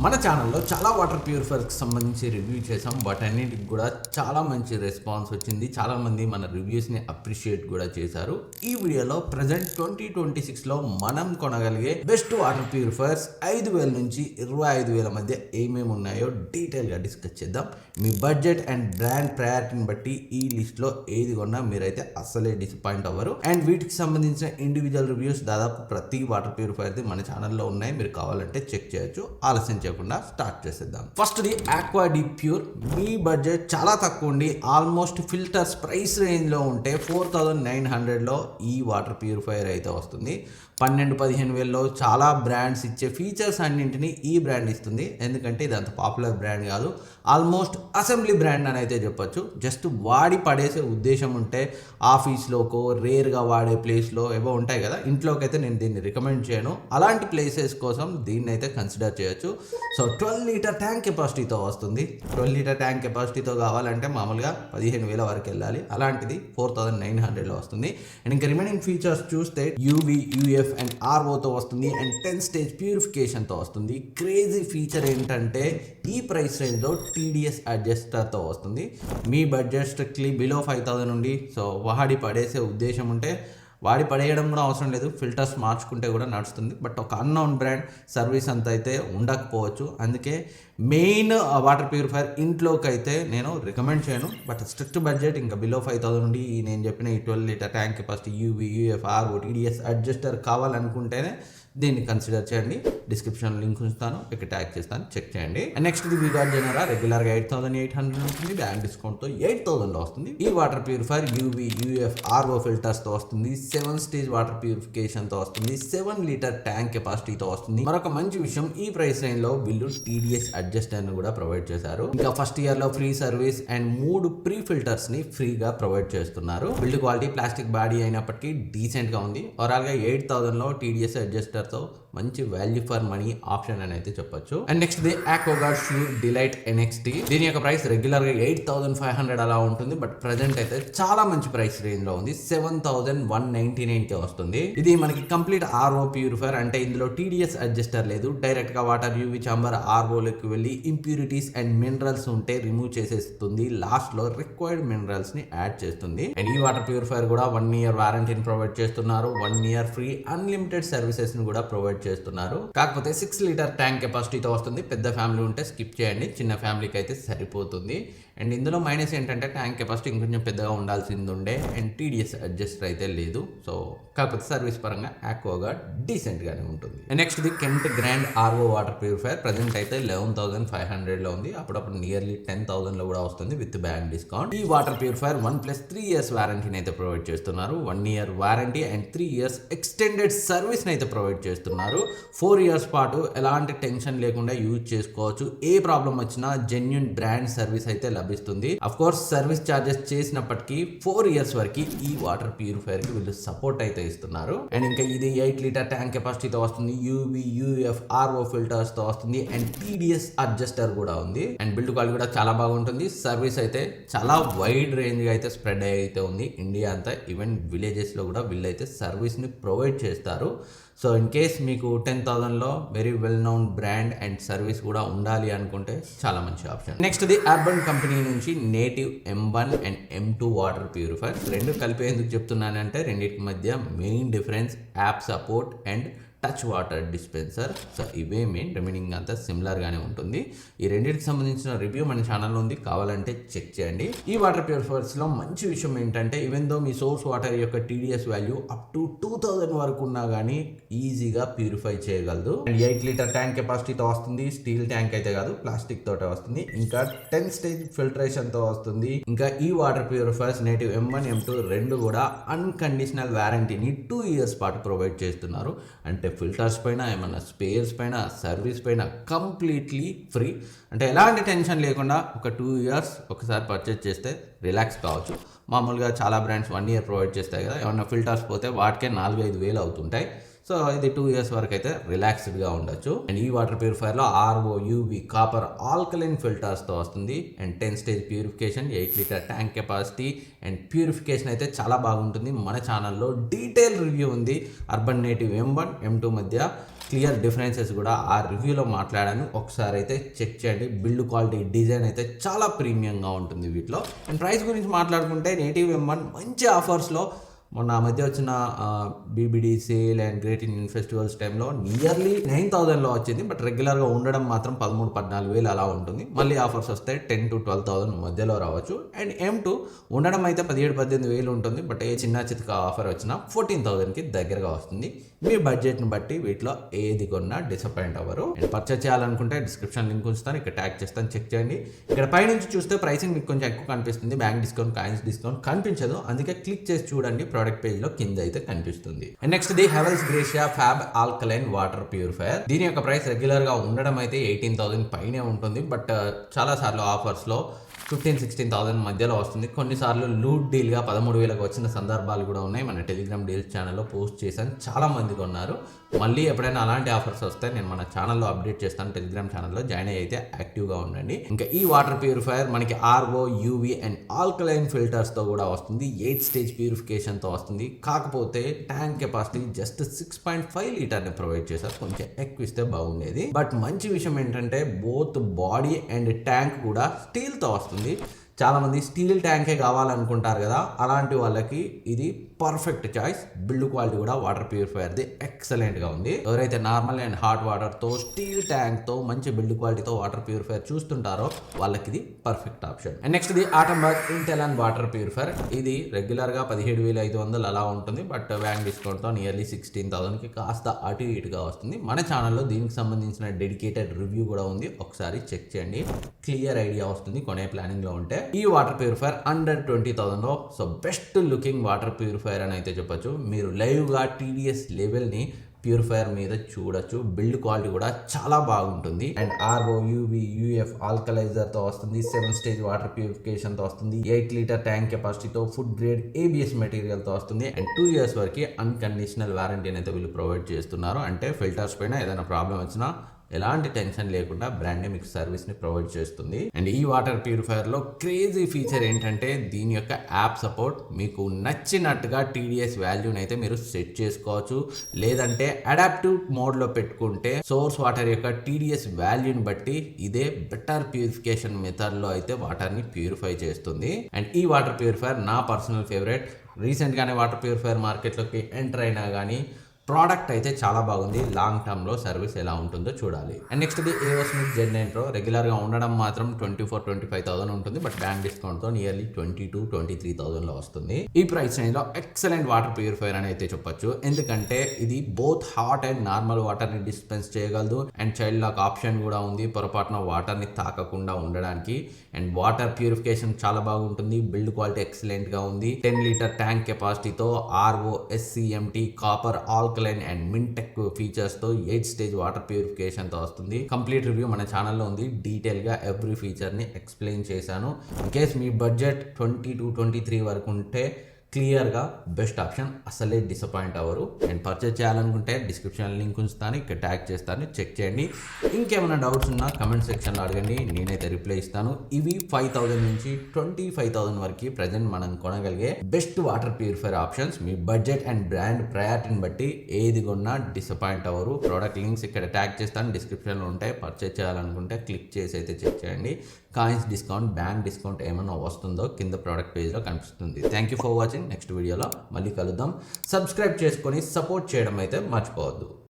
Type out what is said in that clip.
మన ఛానల్లో చాలా వాటర్ ప్యూరిఫైర్కి సంబంధించి రివ్యూ చేసాం. వాటన్నిటికి కూడా చాలా మంచి రెస్పాన్స్ వచ్చింది. చాలామంది మన రివ్యూస్ని అప్రిషియేట్ కూడా చేశారు. ఈ వీడియోలో ప్రజెంట్ 2026లో మనం కొనగలిగే బెస్ట్ వాటర్ ప్యూరిఫైర్స్ 5,000 నుంచి 25,000 మధ్య ఏమేమి ఉన్నాయో డీటెయిల్గా డిస్కస్ చేద్దాం. మీ బడ్జెట్ అండ్ బ్రాండ్ ప్రయారిటీని బట్టి ఈ లిస్ట్లో ఏది కొన్నా మీరైతే అస్సలే డిసప్పాయింట్ అవ్వరు. అండ్ వీటికి సంబంధించిన ఇండివిజువల్ రివ్యూస్ దాదాపు ప్రతి వాటర్ ప్యూరిఫైర్ది మన ఛానల్లో ఉన్నాయి. మీరు కావాలంటే చెక్ చేయొచ్చు. ఆలస్యం చేయకుండా స్టార్ట్ చేసేద్దాం. First the aqua deep pure. Me budget చాలా తక్కువ ఉండి ఆల్మోస్ట్ ఫిల్టర్స్ ప్రైస్ రేంజ్లో ఉంటే 4,900లో ఈ వాటర్ ప్యూరిఫైయర్ అయితే వస్తుంది. 12-15 వేలలో చాలా బ్రాండ్స్ ఇచ్చే ఫీచర్స్ అన్నింటినీ ఈ బ్రాండ్ ఇస్తుంది. ఎందుకంటే ఇది అంత పాపులర్ బ్రాండ్ కాదు, ఆల్మోస్ట్ అసెంబ్లీ బ్రాండ్ అని అయితే చెప్పొచ్చు. జస్ట్ వాడి పడేసే ఉద్దేశం ఉంటే ఆఫీస్లోకో రేర్గా వాడే ప్లేస్లో ఏవో ఉంటాయి కదా, ఇంట్లోకి అయితే నేను దీన్ని రికమెండ్ చేయను. అలాంటి ప్లేసెస్ కోసం దీన్ని అయితే కన్సిడర్ చేయొచ్చు. సో 12 లీటర్ ట్యాంక్ కెపాసిటీతో వస్తుంది. 12 లీటర్ ట్యాంక్ కెపాసిటీతో కావాలంటే మామూలుగా 15,000 వరకు వెళ్ళాలి. అలాంటిది 4,900లో వస్తుంది. అండ్ ఇంకా రిమైనింగ్ ఫీచర్స్ చూస్తే యూవీ, యూఎఫ్ అండ్ ఆర్ఓతో వస్తుంది. అండ్ 10 స్టేజ్ ప్యూరిఫికేషన్తో వస్తుంది. క్రేజీ ఫీచర్ ఏంటంటే ఈ ప్రైస్ రేంజ్లో టీడీఎస్ అడ్జస్టర్తో వస్తుంది. మీ బడ్జెట్ స్ట్రిక్ట్లీ బిలో 5,000 నుండి సో వాడి పడేసే ఉద్దేశం ఉంటే వాడి పడేయడం కూడా అవసరం లేదు, ఫిల్టర్స్ మార్చుకుంటే కూడా నడుస్తుంది. బట్ ఒక అన్నోన్ బ్రాండ్ సర్వీస్ అంత అయితే ఉండకపోవచ్చు. అందుకే మెయిన్ వాటర్ ప్యూరిఫైయర్ ఇంట్లోకి అయితే నేను రికమెండ్ చేయను. బట్ స్ట్రిక్ట్ బడ్జెట్ ఇంకా బిలో 5,000 నుండి నేను చెప్పిన ఈ 12 litre tank capacity UV, UF, RO, TDS adjuster కావాలనుకుంటేనే దీన్ని కన్సిడర్ చేయండి. డిస్క్రిప్షన్ లింక్ ఉంచుతాను, ఇక్కడ ట్యాగ్ చేస్తాను, చెక్ చేయండి. నెక్స్ట్ ది విగార్డ్ జెనరా రెగ్యులర్గా 8,800 ఉంటుంది. బ్యాంక్ డిస్కౌంట్తో 8,000లో వస్తుంది. ఈ water purifier UV, UF, RO ఫిల్టర్స్తో వస్తుంది. 7 స్టేజ్ వాటర్ ప్యూరిఫికేషన్తో వస్తుంది. 7 లీటర్ ట్యాంక్ కెపాసిటీతో వస్తుంది. మరొక మంచి విషయం, ఈ ప్రైస్ రేంజ్లో వీళ్ళు టీడీఎస్ అడ్జస్టర్ను కూడా ప్రొవైడ్ చేశారు. ఇంకా ఫస్ట్ ఇయర్లో ఫ్రీ సర్వీస్ అండ్ 3 ప్రీ ఫిల్టర్స్ని ఫ్రీగా ప్రొవైడ్ చేస్తున్నారు. బిల్డ్ క్వాలిటీ ప్లాస్టిక్ బాడీ అయినప్పటికీ డీసెంట్గా ఉంది. ఓవరాల్గా 8,000లో టీడీఎస్ అడ్జస్టర్ తో మంచి వాల్యూ ఫర్ మనీ ఆప్షన్ అని అయితే చెప్పొచ్చు. And next the Aquaguard sure delight NXT. దీని యొక్క ప్రైస్ రెగ్యులర్ గా 8,500 అలా ఉంటుంది. బట్ ప్రెజెంట్ అయితే చాలా మంచి ప్రైస్ రేంజ్ లో ఉంది. 7,199 కి వస్తుంది. ఇది మనకి కంప్లీట్ ఆర్ఓ ప్యూరిఫైర్, అంటే ఇందులో టీడీఎస్ అడ్జస్టర్ లేదు. డైరెక్ట్ గా వాటర్ యూవీ చాంబర్ ఆర్ఓలోకి వెళ్ళి ఇంప్యూరిటీస్ అండ్ మినరల్స్ ఉంటే రిమూవ్ చేసేస్తుంది. లాస్ట్ లో రిక్వైర్డ్ మినరల్స్ ని యాడ్ చేస్తుంది. అండ్ ఈ వాటర్ ప్యూరిఫైర్ కూడా 1 ఇయర్ వారంటీని ప్రొవైడ్ చేస్తున్నారు. 1 ఇయర్ ఫ్రీ అన్లిమిటెడ్ సర్వీసెస్ ని కూడా ప్రొవైడ్ చేస్తున్నారు. కాకపోతే 6 లీటర్ ట్యాంక్ కెపాసిటీతో వస్తుంది. పెద్ద ఫ్యామిలీ ఉంటే స్కిప్ చేయండి, చిన్న ఫ్యామిలీకి అయితే సరిపోతుంది. అండ్ ఇందులో మైనస్ ఏంటంటే ట్యాంక్ కెపాసిటీ ఇంకొంచెం పెద్దగా ఉండాల్సింది ఉండే. అండ్ టీడీఎస్ అడ్జస్టర్ అయితే లేదు. సో కాకపోతే సర్వీస్ పరంగా ఆక్వాగార్డ్ డీసెంట్ గానే ఉంటుంది. Next the Kent grand RO water purifier. Present అయితే 11,500లో ఉంది. అప్పుడప్పుడు నియర్లీ 10,000లో కూడా వస్తుంది విత్ బ్యాంక్ డిస్కౌంట్. ఈ వాటర్ ప్యూరిఫైర్ 1+3 ఇయర్స్ వారంటీని అయితే ప్రొవైడ్ చేస్తున్నారు. 1 year warranty and 3 years extended service అయితే ప్రొవైడ్ చేస్తున్నారు. 4 ఇయర్స్ పాటు ఎలాంటి టెన్షన్ లేకుండా యూజ్ చేసుకోవచ్చు. ఏ ప్రాబ్లం వచ్చినా జెన్యూన్ బ్రాండ్ సర్వీస్ అయితే లభిస్తుంది. అఫ్ కోర్స్ సర్వీస్ చార్జెస్ చేసినప్పటికీ 4 ఇయర్స్ వరకు ఈ వాటర్ ప్యూరిఫైర్ కి వీళ్ళు సపోర్ట్ అయితే ఇస్తున్నారు. అండ్ ఇంకా ఇది 8 లీటర్ ట్యాంక్ కెపాసిటీతో వస్తుంది. యూవీ, యూఎఫ్, ఆర్ఓ ఫిల్టర్స్ తో వస్తుంది. అండ్ టీడీఎస్ అడ్జస్టర్ కూడా ఉంది. అండ్ బిల్డ్ క్వాలిటీ కూడా చాలా బాగుంటుంది. సర్వీస్ అయితే చాలా వైడ్ రేంజ్ గా అయితే స్ప్రెడ్ అయితే ఉంది ఇండియా అంతా. ఈవెన్ విలేజెస్ లో కూడా వీళ్ళైతే సర్వీస్ ని ప్రొవైడ్ చేస్తారు. సో ఇన్ కేస్ మీకు 10,000లో very well known brand and service కూడా ఉండాలి అనుకుంటే చాలా మంచి option. Next the Urban Company నుంచి Native M1 and M2 water purifier. రెండు కలిపి ఎందుకు చెప్తున్నానంటే రెండింటి మధ్య main difference app support and touch water dispenser. So ఇవే మెయిన్, రిమైనింగ్ అంతా సిమిలర్ గానే ఉంటుంది. ఈ రెండింటికి సంబంధించిన రివ్యూ మన ఛానల్లో ఉంది, కావాలంటే చెక్ చేయండి. ఈ వాటర్ ప్యూరిఫైర్స్ లో మంచి విషయం ఏంటంటే ఈవెన్ దో మీ సోర్స్ వాటర్ యొక్క టీడీఎస్ వాల్యూ అప్ టు 2,000 వరకు ఉన్నా కానీ ఈజీగా ప్యూరిఫై చేయగలదు. అండ్ 8 లీటర్ ట్యాంక్ కెపాసిటీతో వస్తుంది. స్టీల్ ట్యాంక్ అయితే కాదు, ప్లాస్టిక్ తోటే వస్తుంది. ఇంకా 10 స్టేజ్ ఫిల్టరేషన్ తో వస్తుంది. ఇంకా ఈ water purifiers native M1, M2 రెండు కూడా అన్కండిషనల్ వారంటీని 2 ఇయర్స్ పాటు ప్రొవైడ్ చేస్తున్నారు. అంటే ఫిల్టర్స్ పైన, ఏమన్నా స్పేర్స్ పైన, సర్వీస్ పైన కంప్లీట్లీ ఫ్రీ. అంటే ఎలాంటి టెన్షన్ లేకుండా ఒక 2 ఇయర్స్ ఒకసారి పర్చేజ్ చేస్తే రిలాక్స్ కావచ్చు. మామూలుగా చాలా బ్రాండ్స్ 1 ఇయర్ ప్రొవైడ్ చేస్తాయి కదా, ఏమన్నా ఫిల్టర్స్ పోతే వాటికే 4-5 వేలు అవుతుంటాయి. సో ఇది 2 ఇయర్స్ వరకు అయితే రిలాక్స్డ్గా ఉండొచ్చు. అండ్ ఈ వాటర్ ప్యూరిఫైర్లో ఆర్ఓ, యూవీ, కాపర్, ఆల్కలైన్ ఫిల్టర్స్తో వస్తుంది. And 10 stage purification, 8 litre tank capacity and purification అయితే చాలా బాగుంటుంది. మన ఛానల్లో డీటెయిల్ రివ్యూ ఉంది అర్బన్ నేటివ్ M1, M2 మధ్య. క్లియర్ డిఫరెన్సెస్ కూడా ఆ రివ్యూలో మాట్లాడాను, ఒకసారి అయితే చెక్ చేయండి. బిల్డ్ క్వాలిటీ, డిజైన్ అయితే చాలా ప్రీమియంగా ఉంటుంది వీటిలో. అండ్ ప్రైస్ గురించి మాట్లాడుకుంటే నేటివ్ M1 మంచి ఆఫర్స్లో మొన్న ఆ మధ్య వచ్చిన BBD sale and great Indian festivals టైంలో నియర్లీ 9,000లో వచ్చింది. బట్ రెగ్యులర్గా ఉండడం మాత్రం 13,000-14,000 అలా ఉంటుంది. మళ్ళీ ఆఫర్స్ వస్తే 10,000 to 12,000 మధ్యలో రావచ్చు. అండ్ M2 ఉండడం అయితే 17,000-18,000 ఉంటుంది. బట్ ఏ చిన్న చితక ఆఫర్ వచ్చినా 14,000కి దగ్గరగా వస్తుంది. మీ బడ్జెట్ని బట్టి వీటిలో ఏది కొన్నా డిసప్పాయింట్ అవ్వరు. అండ్ పర్చేస్ చేయాలనుకుంటే డిస్క్రిప్షన్ లింక్ ఉంచుతాను, ఇక్కడ ట్యాగ్ చేస్తాను, చెక్ చేయండి. ఇక్కడ పైనుంచి చూస్తే ప్రైసింగ్ మీకు కొంచెం ఎక్కువ కనిపిస్తుంది, బ్యాంక్ డిస్కౌంట్, కాయిన్స్ డిస్కౌంట్ కనిపించదు. అందుకే క్లిక్ చేసి చూడండి, ప్రోడక్ట్ పేజ్ లో కింద అయితే కనిపిస్తుంది. And next the Havells gratia fab alkaline water purifier. దీని యొక్క ప్రైస్ రెగ్యులర్ గా ఉండడం అయితే 18,000 పైనే ఉంటుంది. బట్ చాలా సార్లు ఆఫర్స్ లో 15,000-16,000 మధ్యలో వస్తుంది. కొన్నిసార్లు లూట్ డీల్గా 13,000కి వచ్చిన సందర్భాలు కూడా ఉన్నాయి. మన టెలిగ్రామ్ డీల్స్ ఛానల్లో పోస్ట్ చేశాను, చాలా మంది కొన్నారు. మళ్ళీ ఎప్పుడైనా అలాంటి ఆఫర్స్ వస్తే నేను మన ఛానల్లో అప్డేట్ చేస్తాను. టెలిగ్రామ్ ఛానల్లో జాయిన్ అయితే యాక్టివ్గా ఉండండి. ఇంకా ఈ వాటర్ ప్యూరిఫైయర్ మనకి RO, UV అండ్ ఆల్కలైన్ ఫిల్టర్స్తో కూడా వస్తుంది. 8 స్టేజ్ ప్యూరిఫికేషన్తో వస్తుంది. కాకపోతే ట్యాంక్ కెపాసిటీ జస్ట్ 6.5 లీటర్ని ప్రొవైడ్ చేశారు. కొంచెం ఎక్కువ ఇస్తే బాగుండేది. బట్ మంచి విషయం ఏంటంటే బోత్ బాడీ అండ్ ట్యాంక్ కూడా స్టీల్తో వస్తుంది. చాలామంది స్టీల్ ట్యాంకే కావాలనుకుంటారు కదా, అలాంటి వాళ్ళకి ఇది పర్ఫెక్ట్ చాయిస్. బిల్డ్ క్వాలిటీ కూడా వాటర్ ప్యూరిఫైయర్ది ఎక్సలెంట్గా ఉంది. ఎవరైతే నార్మల్ అండ్ హాట్ వాటర్తో, స్టీల్ ట్యాంక్తో మంచి బిల్డ్ క్వాలిటీతో వాటర్ ప్యూరిఫైయర్ చూస్తుంటారో వాళ్ళకి ఇది perfect option. And next the Atomberg Intellon water purifier. ఇది రెగ్యులర్గా 17,500 అలా ఉంటుంది. బట్ బ్యాంక్ డిస్కౌంట్తో నియర్లీ 16,000కి కాస్త అటు ఇటుగా వస్తుంది. మన ఛానల్లో దీనికి సంబంధించిన డెడికేటెడ్ రివ్యూ కూడా ఉంది, ఒకసారి చెక్ చేయండి. క్లియర్ ఐడియా వస్తుంది కొనే ప్లానింగ్లో ఉంటే. ఈ వాటర్ ప్యూరిఫైయర్ అండర్ 20,000లో so best looking water purifier అని అయితే చెప్పొచ్చు. మీరు లైవ్గా TDS లెవెల్ని ప్యూరిఫైయర్ మీద చూడొచ్చు. బిల్డ్ క్వాలిటీ కూడా చాలా బాగుంటుంది. అండ్ RO, UV, UF ఆల్కలైజర్తో వస్తుంది. 7 స్టేజ్ వాటర్ ప్యూరిఫికేషన్తో వస్తుంది. 8 లీటర్ ట్యాంక్ కెపాసిటీతో ఫుడ్ గ్రేడ్ ABS మెటీరియల్తో వస్తుంది. అండ్ 2 years వరకు అన్కండిషనల్ వారంటీని అయితే వీళ్ళు ప్రొవైడ్ చేస్తున్నారు. అంటే ఫిల్టర్స్ పైన ఏదైనా ప్రాబ్లం వచ్చినా ఎలాంటి టెన్షన్ లేకుండా బ్రాండే మీకు సర్వీస్ని ప్రొవైడ్ చేస్తుంది. అండ్ ఈ వాటర్ ప్యూరిఫైయర్లో క్రేజీ ఫీచర్ ఏంటంటే దీని యొక్క యాప్ సపోర్ట్. మీకు నచ్చినట్టుగా TDS వాల్యూని అయితే మీరు సెట్ చేసుకోవచ్చు. లేదంటే అడాప్టివ్ మోడ్లో పెట్టుకుంటే సోర్స్ వాటర్ యొక్క TDS వాల్యూని బట్టి ఇదే బెటర్ ప్యూరిఫికేషన్ మెథడ్లో అయితే వాటర్ని ప్యూరిఫై చేస్తుంది. అండ్ ఈ వాటర్ ప్యూరిఫైయర్ నా పర్సనల్ ఫేవరెట్. రీసెంట్గానే వాటర్ ప్యూరిఫైయర్ మార్కెట్లోకి ఎంటర్ అయినా కానీ ప్రోడక్ట్ అయితే చాలా బాగుంది. లాంగ్ టర్మ్లో సర్వీస్ ఎలా ఉంటుందో చూడాలి. And next the AO Smith Gen 9 Pro. రెగ్యులర్గా ఉండడం మాత్రం 24,000-25,000 ఉంటుంది. బట్ బ్యాంక్ డిస్కౌంట్తో నియర్లీ 22,000-23,000లో వస్తుంది. ఈ ప్రైస్ రేంజ్లో ఎక్సలెంట్ వాటర్ ప్యూరిఫైయర్ అని అయితే చెప్పొచ్చు. ఎందుకంటే ఇది బోత్ హాట్ అండ్ నార్మల్ వాటర్ని డిస్పెన్స్ చేయగలదు. అండ్ చైల్డ్ లాక్ ఆప్షన్ కూడా ఉంది, పొరపాటున వాటర్ని తాకకుండా ఉండడానికి. అండ్ వాటర్ ప్యూరిఫికేషన్ చాలా బాగుంటుంది. బిల్డ్ క్వాలిటీ ఎక్సలెంట్గా ఉంది. 10 లీటర్ ట్యాంక్ కెపాసిటీతో RO, SCMT, copper, alkaline and మింటెక్ ఫీచర్స్తో 8 స్టేజ్ వాటర్ ప్యూరిఫికేషన్తో వస్తుంది. కంప్లీట్ రివ్యూ మన ఛానల్లో ఉంది. డీటెయిల్గా ఎవ్రీ ఫీచర్ని ఎక్స్ప్లెయిన్ చేశాను. ఇన్ కేస్ మీ బడ్జెట్ 20-23 వరకు ఉంటే క్లియర్గా బెస్ట్ ఆప్షన్, అసలే డిసప్పాయింట్ అవ్వరు. అండ్ పర్చేస్ చేయాలనుకుంటే డిస్క్రిప్షన్ లింక్ ఉంచుతాను, ఇక్కడ ట్యాగ్ చేస్తాను, చెక్ చేయండి. ఇంకేమైనా డౌట్స్ ఉన్నా కమెంట్ సెక్షన్లో అడగండి, నేనైతే రిప్లై ఇస్తాను. ఇవి 5,000 నుంచి 25,000 వరకు ప్రజెంట్ మనం కొనగలిగే బెస్ట్ వాటర్ ప్యూరిఫైయర్ ఆప్షన్స్. మీ బడ్జెట్ అండ్ బ్రాండ్ ప్రయారిటీని బట్టి ఏది కొన్నా డిసప్పాయింట్ అవ్వరు. ప్రోడక్ట్ లింక్స్ ఇక్కడ ట్యాగ్ చేస్తాను, డిస్క్రిప్షన్లో ఉంటాయి. పర్చేస్ చేయాలనుకుంటే క్లిక్ చేసి అయితే చెక్ చేయండి. కాయిన్స్ డిస్కౌంట్, బ్యాంక్ డిస్కౌంట్ ఏమైనా వస్తుందో కింద ప్రోడక్ట్ పేజ్లో కనిపిస్తుంది. Thank you for watching. Next వీడియోలో మళ్ళీ కలుద్దాం. సబ్స్క్రైబ్ చేసుకొని సపోర్ట్ చేయడం అయితే మర్చిపోవద్దు.